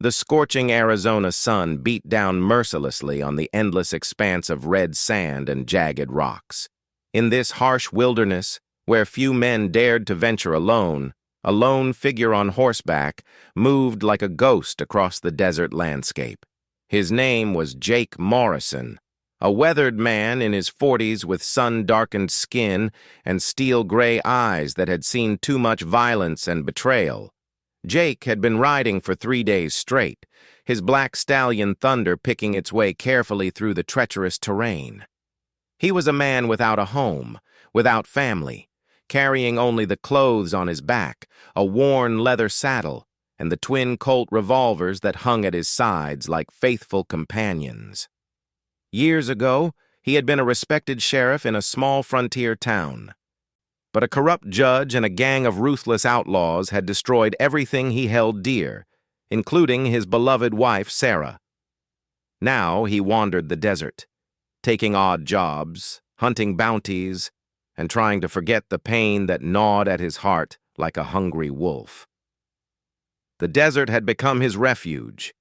The scorching Arizona sun beat down mercilessly on the endless expanse of red sand and jagged rocks. In this harsh wilderness, where few men dared to venture alone, a lone figure on horseback moved like a ghost across the desert landscape. His name was Jake Morrison, a weathered man in his 40s with sun-darkened skin and steel-gray eyes that had seen too much violence and betrayal. Jake had been riding for 3 days straight, his black stallion Thunder picking its way carefully through the treacherous terrain. He was a man without a home, without family, carrying only the clothes on his back, a worn leather saddle, and the twin Colt revolvers that hung at his sides like faithful companions. Years ago, he had been a respected sheriff in a small frontier town. But a corrupt judge and a gang of ruthless outlaws had destroyed everything he held dear, including his beloved wife, Sarah. Now he wandered the desert, taking odd jobs, hunting bounties, and trying to forget the pain that gnawed at his heart like a hungry wolf. The desert had become his refuge,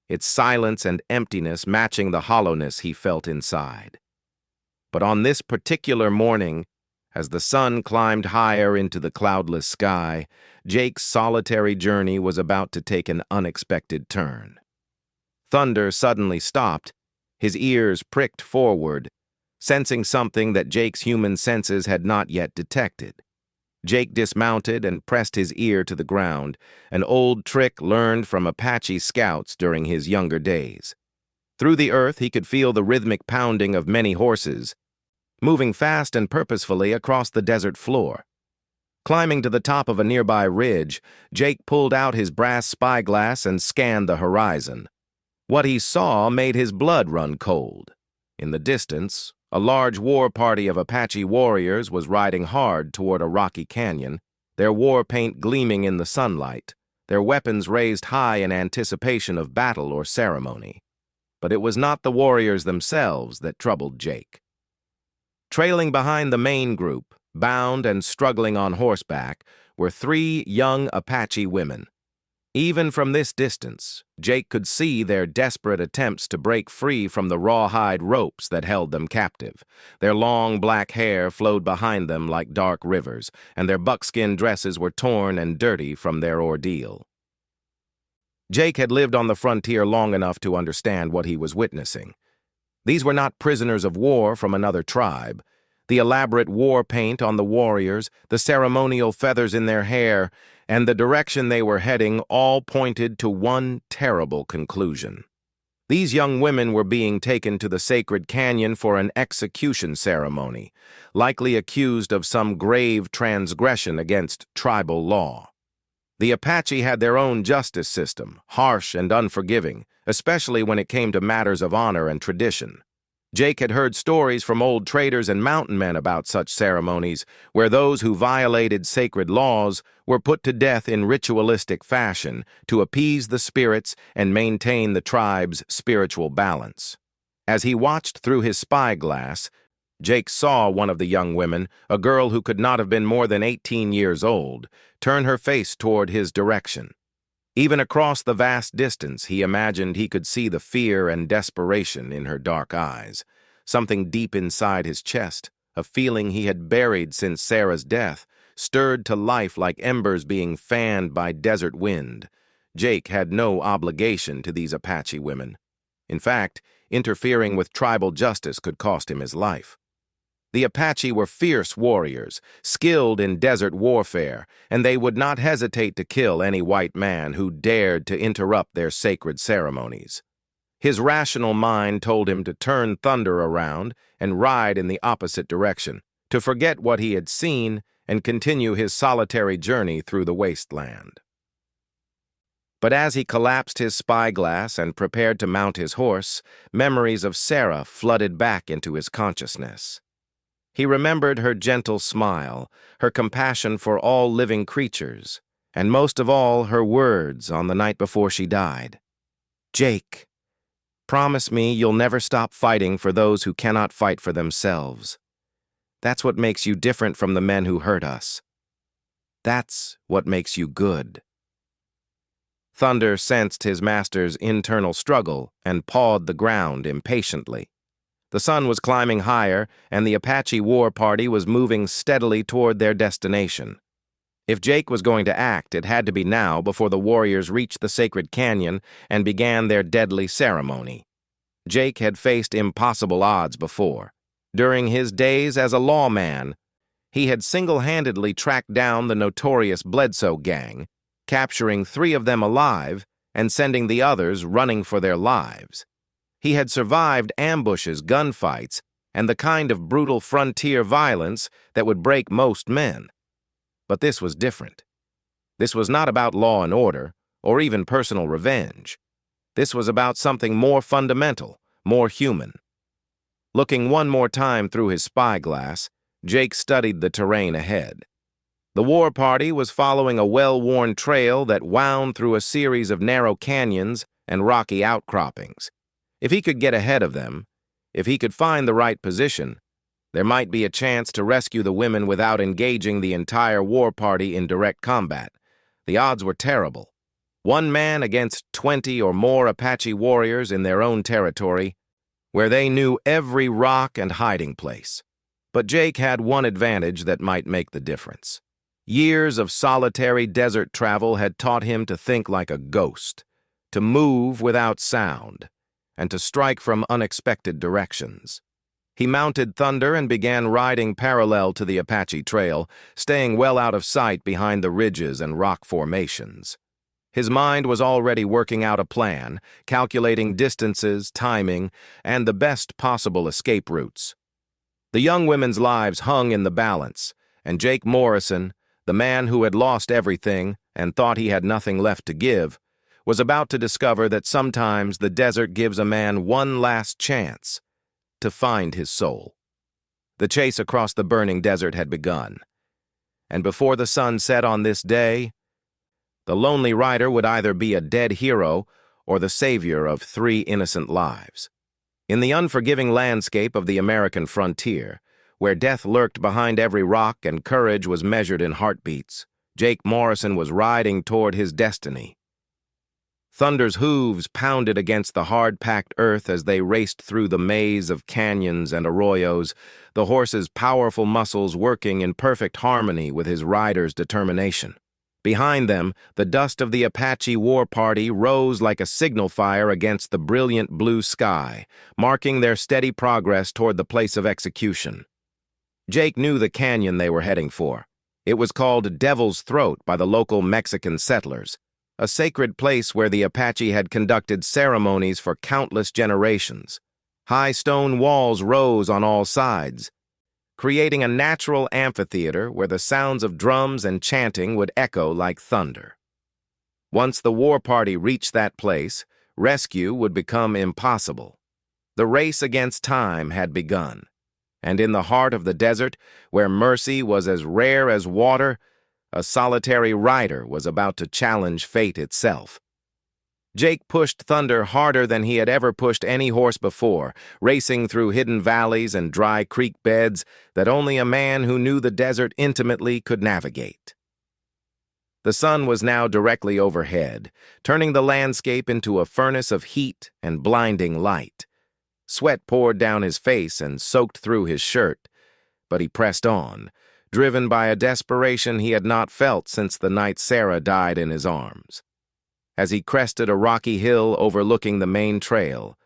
its silence and emptiness matching the hollowness he felt inside. But on this particular morning, as the sun climbed higher into the cloudless sky, Jake's solitary journey was about to take an unexpected turn. Thunder suddenly stopped, his ears pricked forward, sensing something that Jake's human senses had not yet detected. Jake dismounted and pressed his ear to the ground, an old trick learned from Apache scouts during his younger days. Through the earth, he could feel the rhythmic pounding of many horses, moving fast and purposefully across the desert floor. Climbing to the top of a nearby ridge, Jake pulled out his brass spyglass and scanned the horizon. What he saw made his blood run cold. In the distance, a large war party of Apache warriors was riding hard toward a rocky canyon, their war paint gleaming in the sunlight, their weapons raised high in anticipation of battle or ceremony. But it was not the warriors themselves that troubled Jake. Trailing behind the main group, bound and struggling on horseback, were 3 young Apache women. Even from this distance, Jake could see their desperate attempts to break free from the rawhide ropes that held them captive. Their long black hair flowed behind them like dark rivers, and their buckskin dresses were torn and dirty from their ordeal. Jake had lived on the frontier long enough to understand what he was witnessing. These were not prisoners of war from another tribe. The elaborate war paint on the warriors, the ceremonial feathers in their hair, and the direction they were heading all pointed to one terrible conclusion. These young women were being taken to the sacred canyon for an execution ceremony, likely accused of some grave transgression against tribal law. The Apache had their own justice system, harsh and unforgiving, especially when it came to matters of honor and tradition. Jake had heard stories from old traders and mountain men about such ceremonies, where those who violated sacred laws were put to death in ritualistic fashion to appease the spirits and maintain the tribe's spiritual balance. As he watched through his spyglass, Jake saw one of the young women, a girl who could not have been more than 18 years old, turn her face toward his direction. Even across the vast distance, he imagined he could see the fear and desperation in her dark eyes. Something deep inside his chest, a feeling he had buried since Sarah's death, stirred to life like embers being fanned by desert wind. Jake had no obligation to these Apache women. In fact, interfering with tribal justice could cost him his life. The Apache were fierce warriors, skilled in desert warfare, and they would not hesitate to kill any white man who dared to interrupt their sacred ceremonies. His rational mind told him to turn Thunder around and ride in the opposite direction, to forget what he had seen and continue his solitary journey through the wasteland. But as he collapsed his spyglass and prepared to mount his horse, memories of Sarah flooded back into his consciousness. He remembered her gentle smile, her compassion for all living creatures, and most of all, her words on the night before she died. "Jake, promise me you'll never stop fighting for those who cannot fight for themselves. That's what makes you different from the men who hurt us. That's what makes you good." Thunder sensed his master's internal struggle and pawed the ground impatiently. The sun was climbing higher, and the Apache war party was moving steadily toward their destination. If Jake was going to act, it had to be now before the warriors reached the sacred canyon and began their deadly ceremony. Jake had faced impossible odds before. During his days as a lawman, he had single-handedly tracked down the notorious Bledsoe gang, capturing 3 of them alive and sending the others running for their lives. He had survived ambushes, gunfights, and the kind of brutal frontier violence that would break most men. But this was different. This was not about law and order, or even personal revenge. This was about something more fundamental, more human. Looking one more time through his spyglass, Jake studied the terrain ahead. The war party was following a well-worn trail that wound through a series of narrow canyons and rocky outcroppings. If he could get ahead of them, if he could find the right position, there might be a chance to rescue the women without engaging the entire war party in direct combat. The odds were terrible. 1 man against 20 or more Apache warriors in their own territory, where they knew every rock and hiding place. But Jake had one advantage that might make the difference. Years of solitary desert travel had taught him to think like a ghost, to move without sound, and to strike from unexpected directions. He mounted Thunder and began riding parallel to the Apache Trail, staying well out of sight behind the ridges and rock formations. His mind was already working out a plan, calculating distances, timing, and the best possible escape routes. The young women's lives hung in the balance, and Jake Morrison, the man who had lost everything and thought he had nothing left to give, was about to discover that sometimes the desert gives a man one last chance to find his soul. The chase across the burning desert had begun, and before the sun set on this day, the lonely rider would either be a dead hero or the savior of 3 innocent lives. In the unforgiving landscape of the American frontier, where death lurked behind every rock and courage was measured in heartbeats, Jake Morrison was riding toward his destiny. Thunder's hooves pounded against the hard-packed earth as they raced through the maze of canyons and arroyos, the horse's powerful muscles working in perfect harmony with his rider's determination. Behind them, the dust of the Apache war party rose like a signal fire against the brilliant blue sky, marking their steady progress toward the place of execution. Jake knew the canyon they were heading for. It was called Devil's Throat by the local Mexican settlers, a sacred place where the Apache had conducted ceremonies for countless generations. High stone walls rose on all sides, creating a natural amphitheater where the sounds of drums and chanting would echo like thunder. Once the war party reached that place, rescue would become impossible. The race against time had begun, and in the heart of the desert, where mercy was as rare as water, a solitary rider was about to challenge fate itself. Jake pushed Thunder harder than he had ever pushed any horse before, racing through hidden valleys and dry creek beds that only a man who knew the desert intimately could navigate. The sun was now directly overhead, turning the landscape into a furnace of heat and blinding light. Sweat poured down his face and soaked through his shirt, but he pressed on, driven by a desperation he had not felt since the night Sarah died in his arms. As he crested a rocky hill overlooking the main trail,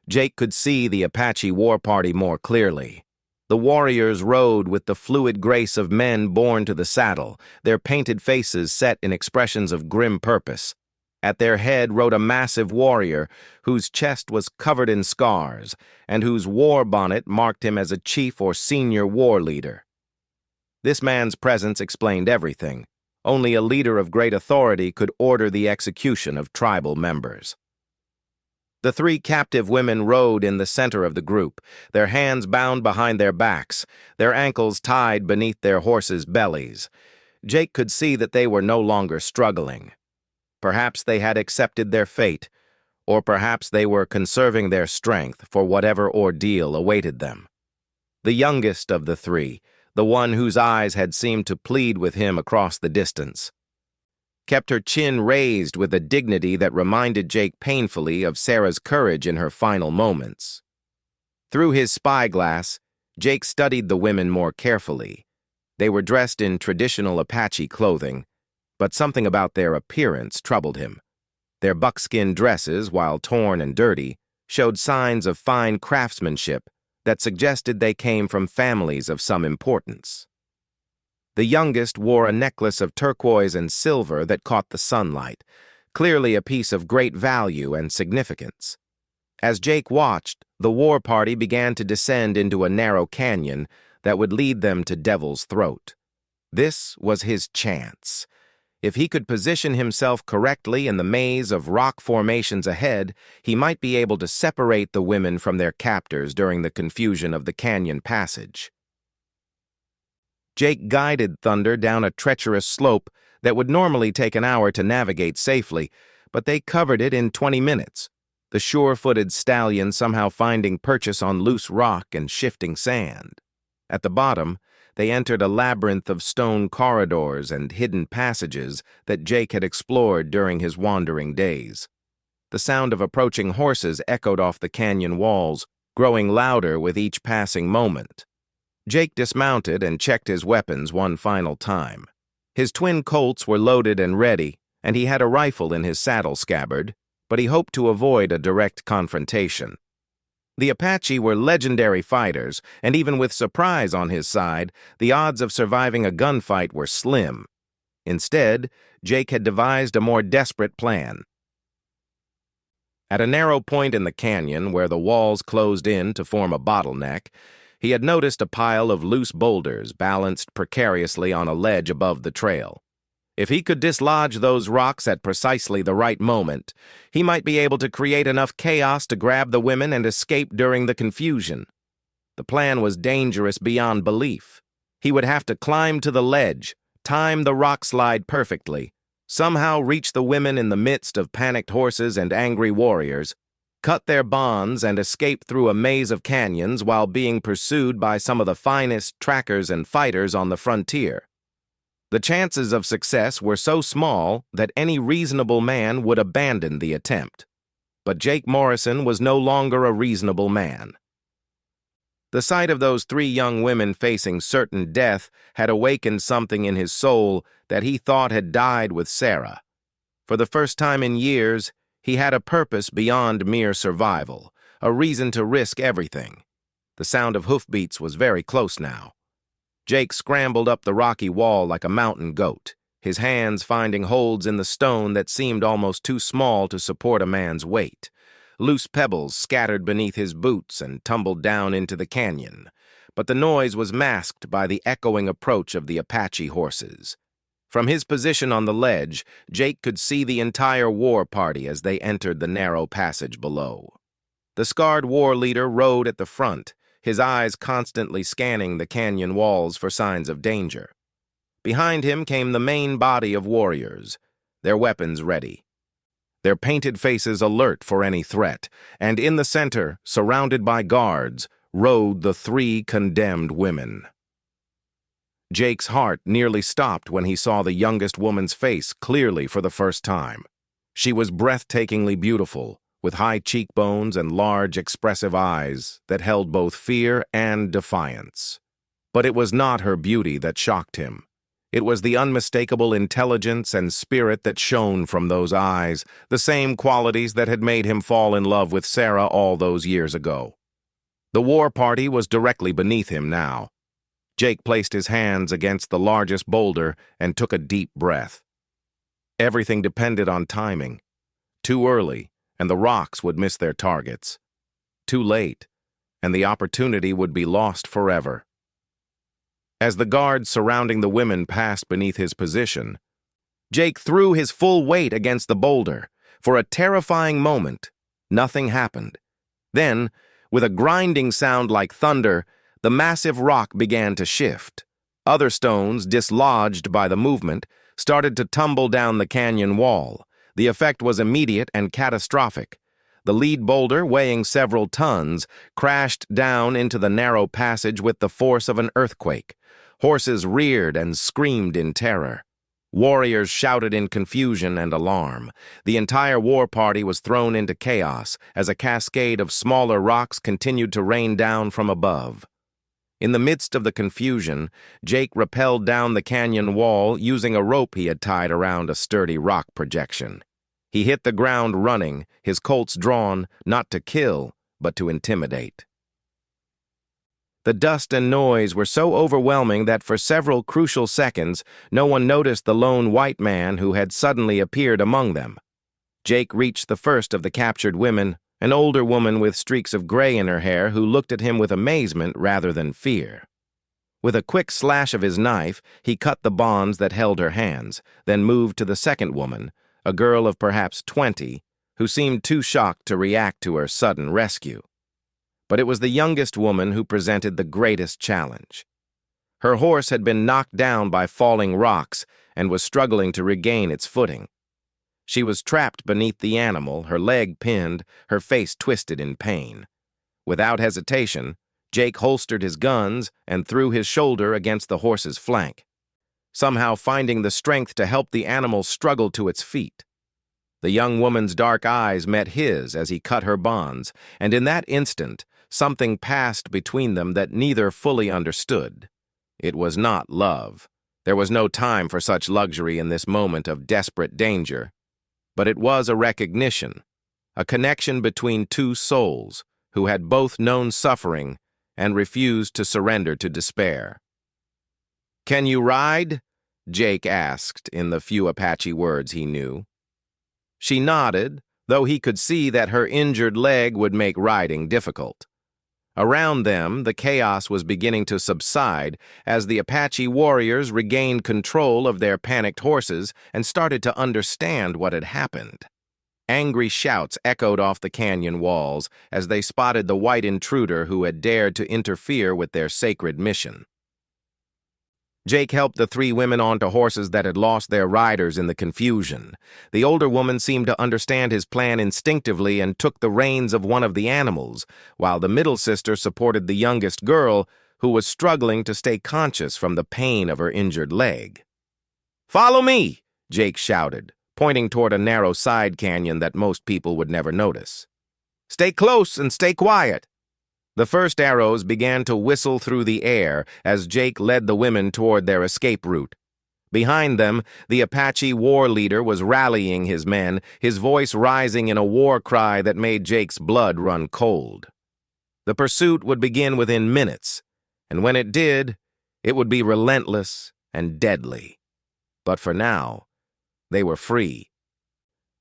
Jake could see the Apache war party more clearly. The warriors rode with the fluid grace of men born to the saddle, their painted faces set in expressions of grim purpose. At their head rode a massive warrior whose chest was covered in scars and whose war bonnet marked him as a chief or senior war leader. This man's presence explained everything. Only a leader of great authority could order the execution of tribal members. The 3 captive women rode in the center of the group, their hands bound behind their backs, their ankles tied beneath their horses' bellies. Jake could see that they were no longer struggling. Perhaps they had accepted their fate, or perhaps they were conserving their strength for whatever ordeal awaited them. The youngest of the 3, the one whose eyes had seemed to plead with him across the distance, kept her chin raised with a dignity that reminded Jake painfully of Sarah's courage in her final moments. Through his spyglass, Jake studied the women more carefully. They were dressed in traditional Apache clothing, but something about their appearance troubled him. Their buckskin dresses, while torn and dirty, showed signs of fine craftsmanship that suggested they came from families of some importance. The youngest wore a necklace of turquoise and silver that caught the sunlight, clearly a piece of great value and significance. As Jake watched, the war party began to descend into a narrow canyon that would lead them to Devil's Throat. This was his chance. If he could position himself correctly in the maze of rock formations ahead, he might be able to separate the women from their captors during the confusion of the canyon passage. Jake guided Thunder down a treacherous slope that would normally take an hour to navigate safely, but they covered it in 20 minutes, the sure-footed stallion somehow finding purchase on loose rock and shifting sand. At the bottom, they entered a labyrinth of stone corridors and hidden passages that Jake had explored during his wandering days. The sound of approaching horses echoed off the canyon walls, growing louder with each passing moment. Jake dismounted and checked his weapons one final time. His twin Colts were loaded and ready, and he had a rifle in his saddle scabbard, but he hoped to avoid a direct confrontation. The Apache were legendary fighters, and even with surprise on his side, the odds of surviving a gunfight were slim. Instead, Jake had devised a more desperate plan. At a narrow point in the canyon where the walls closed in to form a bottleneck, he had noticed a pile of loose boulders balanced precariously on a ledge above the trail. If he could dislodge those rocks at precisely the right moment, he might be able to create enough chaos to grab the women and escape during the confusion. The plan was dangerous beyond belief. He would have to climb to the ledge, time the rock slide perfectly, somehow reach the women in the midst of panicked horses and angry warriors, cut their bonds and escape through a maze of canyons while being pursued by some of the finest trackers and fighters on the frontier. The chances of success were so small that any reasonable man would abandon the attempt. But Jake Morrison was no longer a reasonable man. The sight of those three young women facing certain death had awakened something in his soul that he thought had died with Sarah. For the first time in years, he had a purpose beyond mere survival, a reason to risk everything. The sound of hoofbeats was very close now. Jake scrambled up the rocky wall like a mountain goat, his hands finding holds in the stone that seemed almost too small to support a man's weight. Loose pebbles scattered beneath his boots and tumbled down into the canyon, but the noise was masked by the echoing approach of the Apache horses. From his position on the ledge, Jake could see the entire war party as they entered the narrow passage below. The scarred war leader rode at the front, his eyes constantly scanning the canyon walls for signs of danger. Behind him came the main body of warriors, their weapons ready, their painted faces alert for any threat, and in the center, surrounded by guards, rode the three condemned women. Jake's heart nearly stopped when he saw the youngest woman's face clearly for the first time. She was breathtakingly beautiful, with high cheekbones and large, expressive eyes that held both fear and defiance. But it was not her beauty that shocked him. It was the unmistakable intelligence and spirit that shone from those eyes, the same qualities that had made him fall in love with Sarah all those years ago. The war party was directly beneath him now. Jake placed his hands against the largest boulder and took a deep breath. Everything depended on timing. Too early, and the rocks would miss their targets. Too late, and the opportunity would be lost forever. As the guards surrounding the women passed beneath his position, Jake threw his full weight against the boulder. For a terrifying moment, nothing happened. Then, with a grinding sound like thunder, the massive rock began to shift. Other stones, dislodged by the movement, started to tumble down the canyon wall. The effect was immediate and catastrophic. The lead boulder, weighing several tons, crashed down into the narrow passage with the force of an earthquake. Horses reared and screamed in terror. Warriors shouted in confusion and alarm. The entire war party was thrown into chaos as a cascade of smaller rocks continued to rain down from above. In the midst of the confusion, Jake rappelled down the canyon wall using a rope he had tied around a sturdy rock projection. He hit the ground running, his Colts drawn, not to kill, but to intimidate. The dust and noise were so overwhelming that for several crucial seconds, no one noticed the lone white man who had suddenly appeared among them. Jake reached the first of the captured women, an older woman with streaks of gray in her hair who looked at him with amazement rather than fear. With a quick slash of his knife, he cut the bonds that held her hands, then moved to the second woman, a girl of perhaps 20, who seemed too shocked to react to her sudden rescue. But it was the youngest woman who presented the greatest challenge. Her horse had been knocked down by falling rocks and was struggling to regain its footing. She was trapped beneath the animal, her leg pinned, her face twisted in pain. Without hesitation, Jake holstered his guns and threw his shoulder against the horse's flank, somehow finding the strength to help the animal struggle to its feet. The young woman's dark eyes met his as he cut her bonds, and in that instant, something passed between them that neither fully understood. It was not love. There was no time for such luxury in this moment of desperate danger. But it was a recognition, a connection between two souls who had both known suffering and refused to surrender to despair. "Can you ride?" Jake asked in the few Apache words he knew. She nodded, though he could see that her injured leg would make riding difficult. Around them, the chaos was beginning to subside as the Apache warriors regained control of their panicked horses and started to understand what had happened. Angry shouts echoed off the canyon walls as they spotted the white intruder who had dared to interfere with their sacred mission. Jake helped the three women onto horses that had lost their riders in the confusion. The older woman seemed to understand his plan instinctively and took the reins of one of the animals, while the middle sister supported the youngest girl, who was struggling to stay conscious from the pain of her injured leg. "Follow me!" Jake shouted, pointing toward a narrow side canyon that most people would never notice. "Stay close and stay quiet." The first arrows began to whistle through the air as Jake led the women toward their escape route. Behind them, the Apache war leader was rallying his men, his voice rising in a war cry that made Jake's blood run cold. The pursuit would begin within minutes, and when it did, it would be relentless and deadly. But for now, they were free.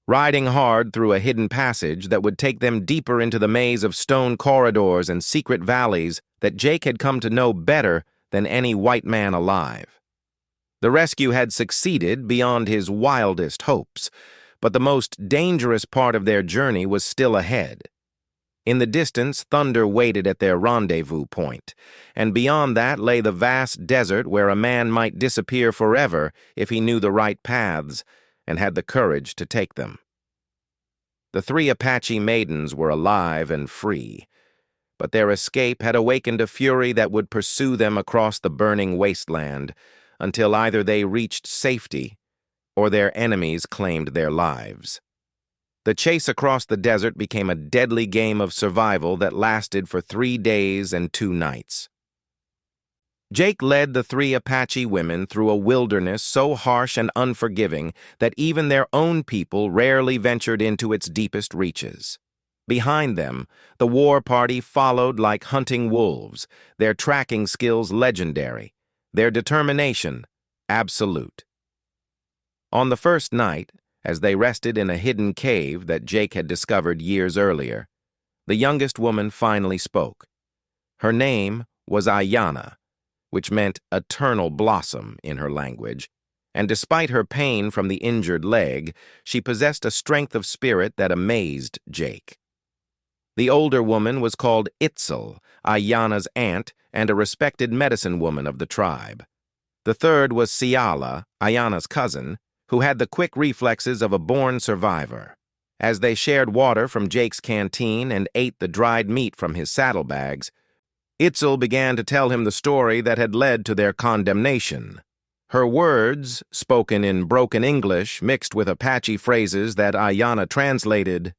Riding hard through a hidden passage that would take them deeper into the maze of stone corridors and secret valleys that Jake had come to know better than any white man alive. The rescue had succeeded beyond his wildest hopes, but the most dangerous part of their journey was still ahead. In the distance, thunder waited at their rendezvous point, and beyond that lay the vast desert where a man might disappear forever if he knew the right paths and had the courage to take them. The three Apache Maidens were alive and free, but their escape had awakened a fury that would pursue them across the burning wasteland until either they reached safety or their enemies claimed their lives. The chase across the desert became a deadly game of survival that lasted for 3 days and 2 nights. Jake led the three Apache women through a wilderness so harsh and unforgiving that even their own people rarely ventured into its deepest reaches. Behind them, the war party followed like hunting wolves, their tracking skills legendary, their determination absolute. On the first night, as they rested in a hidden cave that Jake had discovered years earlier, the youngest woman finally spoke. Her name was Ayanna, which meant eternal blossom in her language, and despite her pain from the injured leg, she possessed a strength of spirit that amazed Jake. The older woman was called Itzel, Ayanna's aunt and a respected medicine woman of the tribe. The third was Ciala, Ayanna's cousin, who had the quick reflexes of a born survivor. As they shared water from Jake's canteen and ate the dried meat from his saddlebags, Itzel began to tell him the story that had led to their condemnation. Her words, spoken in broken English mixed with Apache phrases that Ayanna translated,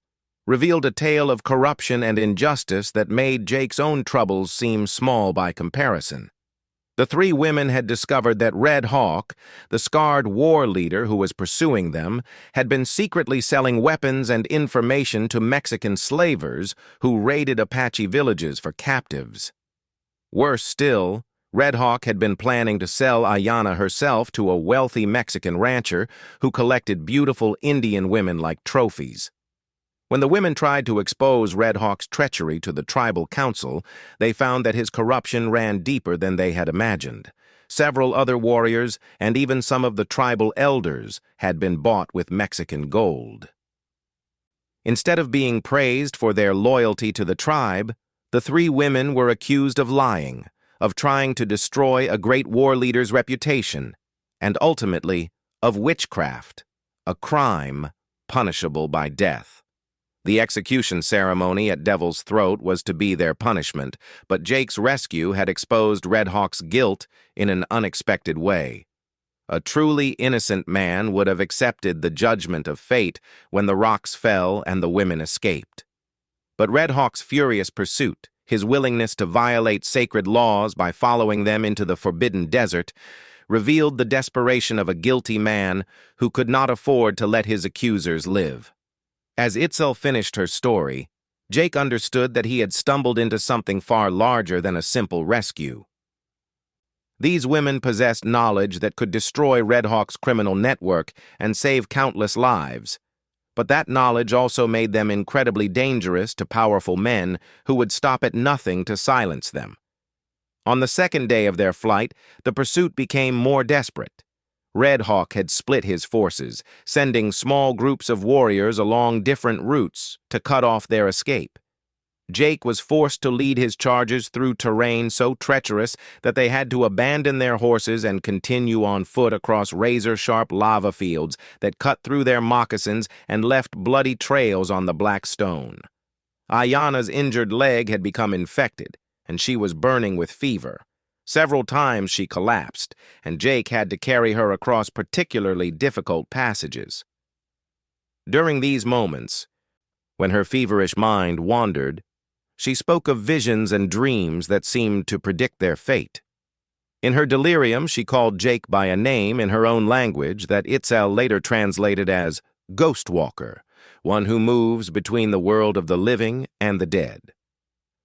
revealed a tale of corruption and injustice that made Jake's own troubles seem small by comparison. The three women had discovered that Red Hawk, the scarred war leader who was pursuing them, had been secretly selling weapons and information to Mexican slavers who raided Apache villages for captives. Worse still, Red Hawk had been planning to sell Ayanna herself to a wealthy Mexican rancher who collected beautiful Indian women like trophies. When the women tried to expose Red Hawk's treachery to the tribal council, they found that his corruption ran deeper than they had imagined. Several other warriors, and even some of the tribal elders, had been bought with Mexican gold. Instead of being praised for their loyalty to the tribe, the three women were accused of lying, of trying to destroy a great war leader's reputation, and ultimately of witchcraft, a crime punishable by death. The execution ceremony at Devil's Throat was to be their punishment, but Jake's rescue had exposed Red Hawk's guilt in an unexpected way. A truly innocent man would have accepted the judgment of fate when the rocks fell and the women escaped. But Red Hawk's furious pursuit, his willingness to violate sacred laws by following them into the forbidden desert, revealed the desperation of a guilty man who could not afford to let his accusers live. As Itzel finished her story, Jake understood that he had stumbled into something far larger than a simple rescue. These women possessed knowledge that could destroy Red Hawk's criminal network and save countless lives, but that knowledge also made them incredibly dangerous to powerful men who would stop at nothing to silence them. On the second day of their flight, the pursuit became more desperate. Red Hawk had split his forces, sending small groups of warriors along different routes to cut off their escape. Jake was forced to lead his charges through terrain so treacherous that they had to abandon their horses and continue on foot across razor-sharp lava fields that cut through their moccasins and left bloody trails on the black stone. Ayanna's injured leg had become infected, and she was burning with fever. Several times she collapsed, and Jake had to carry her across particularly difficult passages. During these moments, when her feverish mind wandered, she spoke of visions and dreams that seemed to predict their fate. In her delirium, she called Jake by a name in her own language that Itzel later translated as Ghost Walker, one who moves between the world of the living and the dead.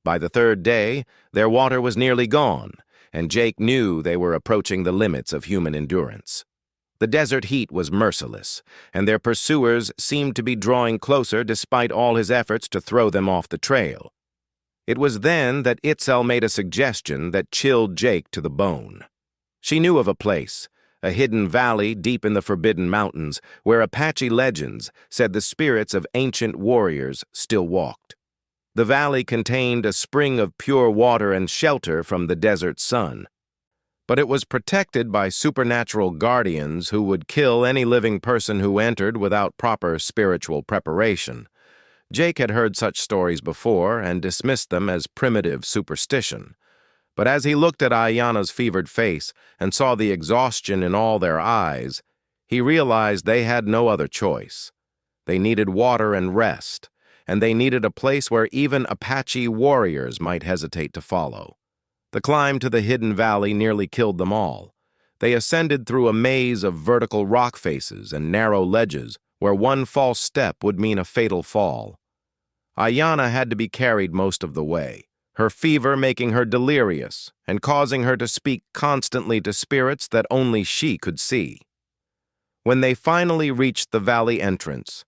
By the third day, their water was nearly gone, and Jake knew they were approaching the limits of human endurance. The desert heat was merciless, and their pursuers seemed to be drawing closer despite all his efforts to throw them off the trail. It was then that Itzel made a suggestion that chilled Jake to the bone. She knew of a place, a hidden valley deep in the Forbidden Mountains, where Apache legends said the spirits of ancient warriors still walked. The valley contained a spring of pure water and shelter from the desert sun, but it was protected by supernatural guardians who would kill any living person who entered without proper spiritual preparation. Jake had heard such stories before and dismissed them as primitive superstition, but as he looked at Ayanna's fevered face and saw the exhaustion in all their eyes, he realized they had no other choice. They needed water and rest, and they needed a place where even Apache warriors might hesitate to follow. The climb to the hidden valley nearly killed them all. They ascended through a maze of vertical rock faces and narrow ledges where one false step would mean a fatal fall. Ayanna had to be carried most of the way, her fever making her delirious and causing her to speak constantly to spirits that only she could see. When they finally reached the valley entrance,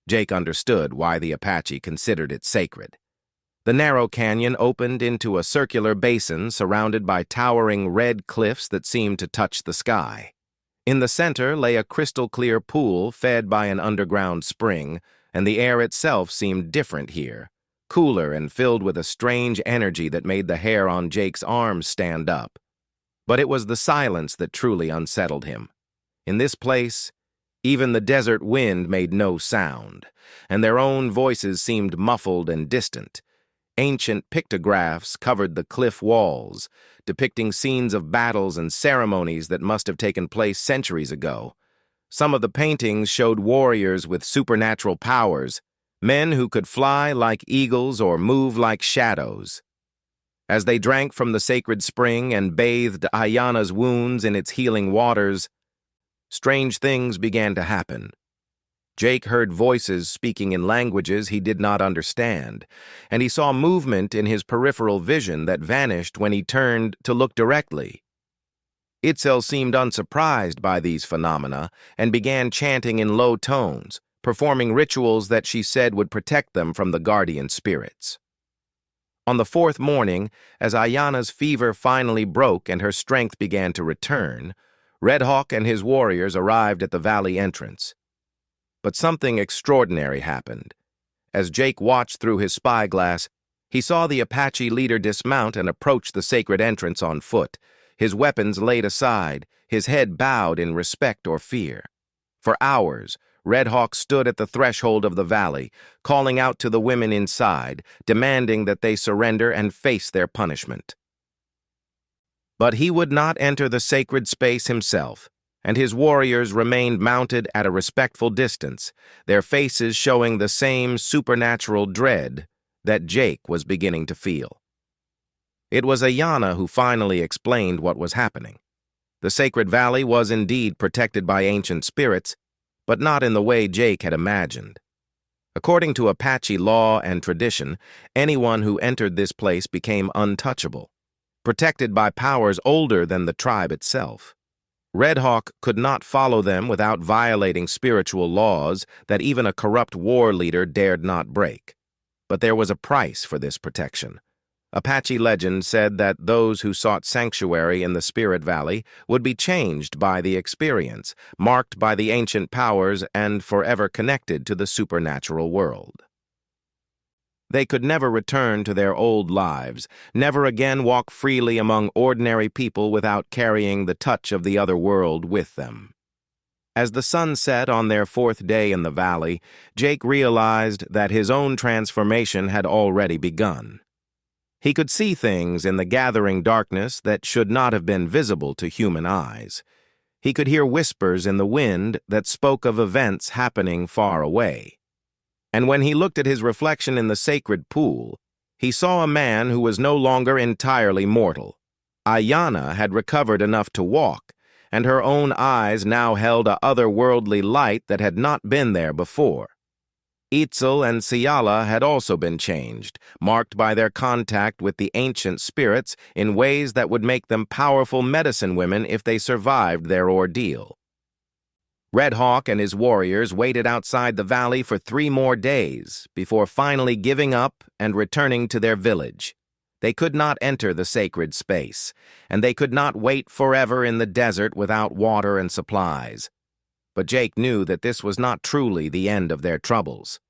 Jake understood why the Apache considered it sacred. The narrow canyon opened into a circular basin surrounded by towering red cliffs that seemed to touch the sky. In the center lay a crystal-clear pool fed by an underground spring, and the air itself seemed different here, cooler and filled with a strange energy that made the hair on Jake's arms stand up. But it was the silence that truly unsettled him. In this place, even the desert wind made no sound, and their own voices seemed muffled and distant. Ancient pictographs covered the cliff walls, depicting scenes of battles and ceremonies that must have taken place centuries ago. Some of the paintings showed warriors with supernatural powers, men who could fly like eagles or move like shadows. As they drank from the sacred spring and bathed Ayana's wounds in its healing waters, strange things began to happen. Jake heard voices speaking in languages he did not understand, and he saw movement in his peripheral vision that vanished when he turned to look directly. Itzel seemed unsurprised by these phenomena and began chanting in low tones, performing rituals that she said would protect them from the guardian spirits. On the fourth morning, as Ayana's fever finally broke and her strength began to return, Red Hawk and his warriors arrived at the valley entrance. But something extraordinary happened. As Jake watched through his spyglass, he saw the Apache leader dismount and approach the sacred entrance on foot, his weapons laid aside, his head bowed in respect or fear. For hours, Red Hawk stood at the threshold of the valley, calling out to the women inside, demanding that they surrender and face their punishment. But he would not enter the sacred space himself, and his warriors remained mounted at a respectful distance, their faces showing the same supernatural dread that Jake was beginning to feel. It was Ayana who finally explained what was happening. The sacred valley was indeed protected by ancient spirits, but not in the way Jake had imagined. According to Apache law and tradition, anyone who entered this place became untouchable, protected by powers older than the tribe itself. Red Hawk could not follow them without violating spiritual laws that even a corrupt war leader dared not break. But there was a price for this protection. Apache legend said that those who sought sanctuary in the Spirit Valley would be changed by the experience, marked by the ancient powers and forever connected to the supernatural world. They could never return to their old lives, never again walk freely among ordinary people without carrying the touch of the other world with them. As the sun set on their fourth day in the valley, Jake realized that his own transformation had already begun. He could see things in the gathering darkness that should not have been visible to human eyes. He could hear whispers in the wind that spoke of events happening far away. And when he looked at his reflection in the sacred pool, he saw a man who was no longer entirely mortal. Ayana had recovered enough to walk, and her own eyes now held a otherworldly light that had not been there before. Itzel and Ciala had also been changed, marked by their contact with the ancient spirits in ways that would make them powerful medicine women if they survived their ordeal. Red Hawk and his warriors waited outside the valley for 3 more days before finally giving up and returning to their village. They could not enter the sacred space, and they could not wait forever in the desert without water and supplies. But Jake knew that this was not truly the end of their troubles.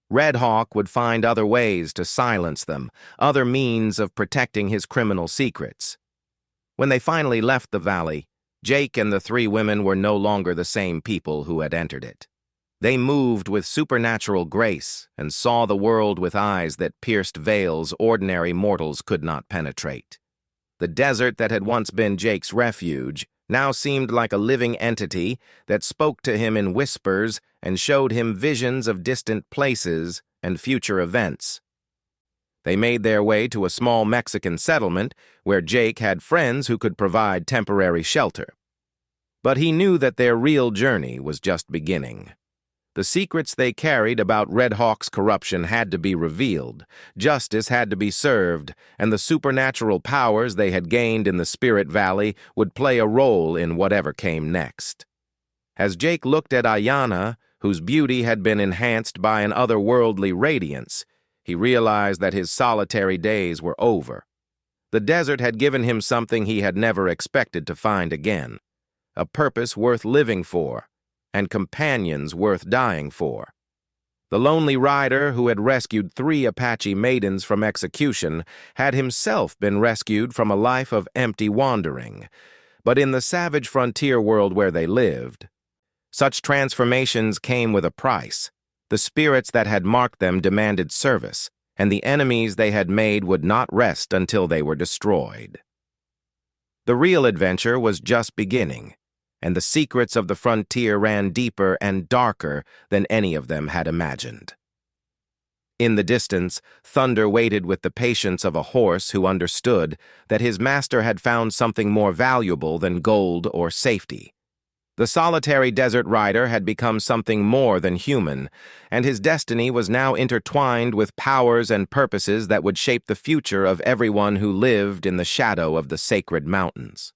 Red Hawk would find other ways to silence them, other means of protecting his criminal secrets. When they finally left the valley, Jake and the 3 women were no longer the same people who had entered it. They moved with supernatural grace and saw the world with eyes that pierced veils ordinary mortals could not penetrate. The desert that had once been Jake's refuge now seemed like a living entity that spoke to him in whispers and showed him visions of distant places and future events. They made their way to a small Mexican settlement where Jake had friends who could provide temporary shelter. But he knew that their real journey was just beginning. The secrets they carried about Red Hawk's corruption had to be revealed, justice had to be served, and the supernatural powers they had gained in the Spirit Valley would play a role in whatever came next. As Jake looked at Ayana, whose beauty had been enhanced by an otherworldly radiance, he realized that his solitary days were over. The desert had given him something he had never expected to find again, a purpose worth living for, and companions worth dying for. The lonely rider who had rescued 3 Apache maidens from execution had himself been rescued from a life of empty wandering. But in the savage frontier world where they lived, such transformations came with a price. The spirits that had marked them demanded service, and the enemies they had made would not rest until they were destroyed. The real adventure was just beginning, and the secrets of the frontier ran deeper and darker than any of them had imagined. In the distance, Thunder waited with the patience of a horse who understood that his master had found something more valuable than gold or safety. The solitary desert rider had become something more than human, and his destiny was now intertwined with powers and purposes that would shape the future of everyone who lived in the shadow of the sacred mountains.